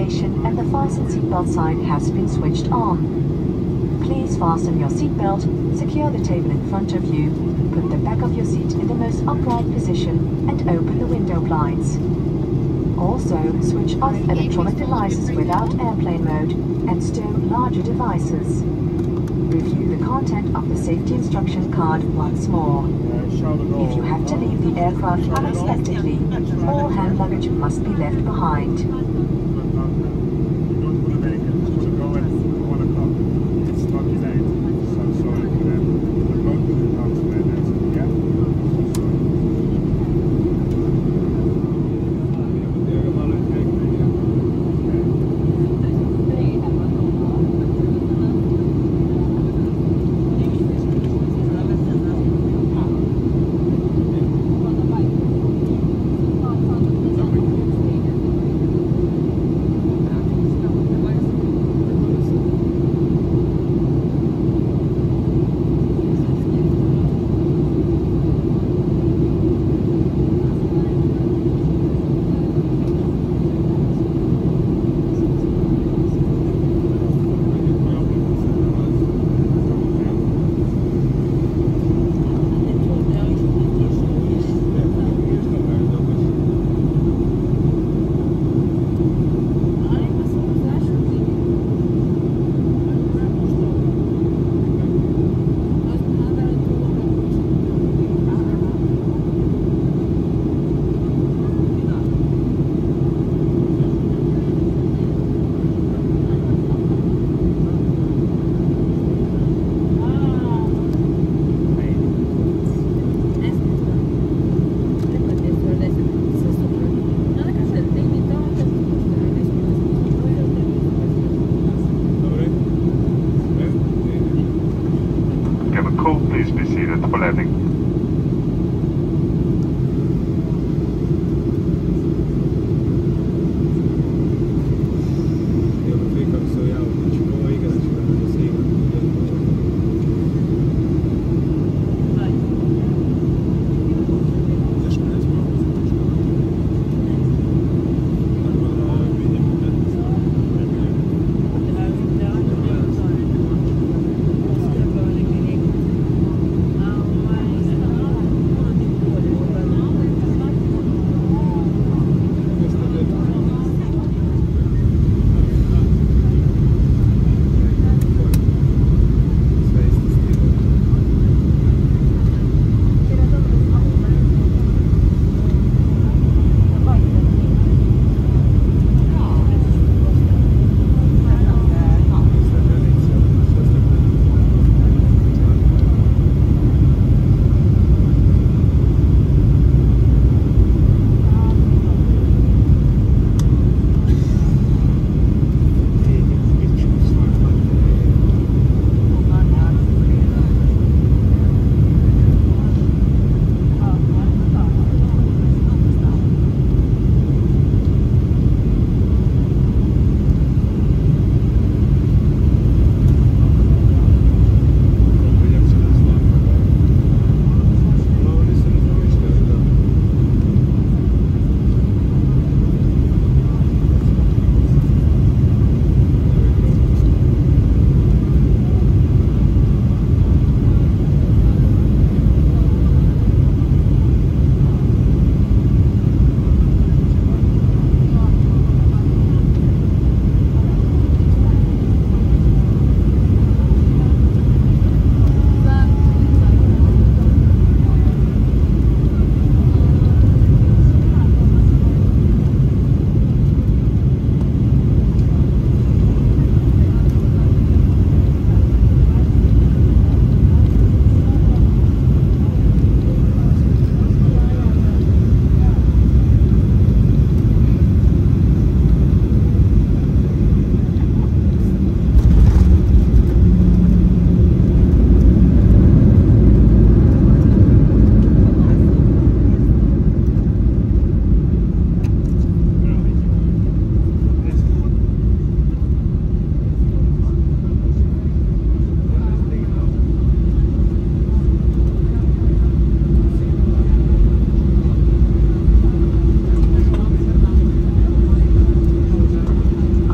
destination and the fasten seatbelt sign has been switched on. Please fasten your seatbelt, secure the table in front of you, put the back of your seat in the most upright position and open the window blinds. Also, switch off electronic devices without airplane mode and stow larger devices. Review the content of the safety instruction card once more. If you have to leave the aircraft unexpectedly, all hand luggage must be left behind.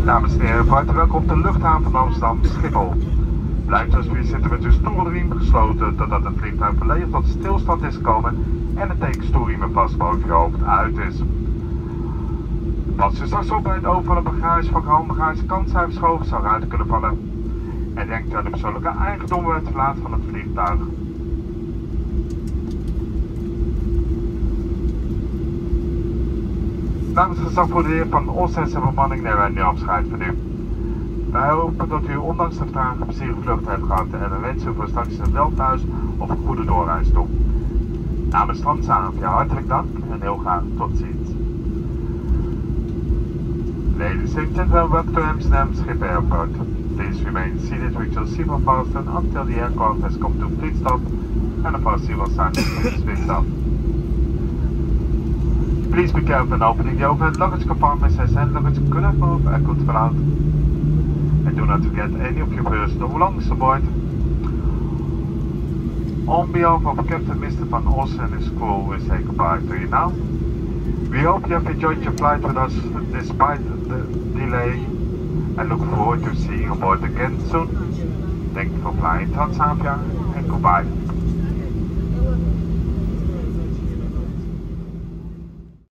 Dames en heren, van harte welkom op de luchthaven van Amsterdam, Schiphol. Blijft alsjeblieft zitten met uw stoelriem gesloten totdat het vliegtuig volledig tot stilstand is gekomen en het teken stoelriemen vast boven je hoofd uit is. Pas u straks op bij het open van de bagage van handbagage kan zijn verschoven zou eruit kunnen vallen. En denkt u aan de persoonlijke eigendom bij het verlaten van het vliegtuig. Namens de stafvoerder van ons en zijn bemanning nemen wij nu afscheid van u. Wij hopen dat u ondanks de vragen een plezierige vlucht heeft gehad en we wensen u voor straks een wel thuis of een goede doorreis toe. Namens Transavia hartelijk dank en heel graag tot ziens. Ladies and gentlemen, welcome to Amsterdam Schiphol Airport. Please remain seated with your seatbelt fastened until the aircraft has come to fleet stop and the fast seatbelt sign is switched off. Please be careful when opening the overhead luggage compartments as hand luggage could have moved and could fall out. And do not forget any of your personal belongings aboard. On behalf of Captain Mr. Van Ossen and his crew, we say goodbye to you now. We hope you have enjoyed your flight with us despite the delay and look forward to seeing you aboard again soon. Thank you for flying Transavia and goodbye.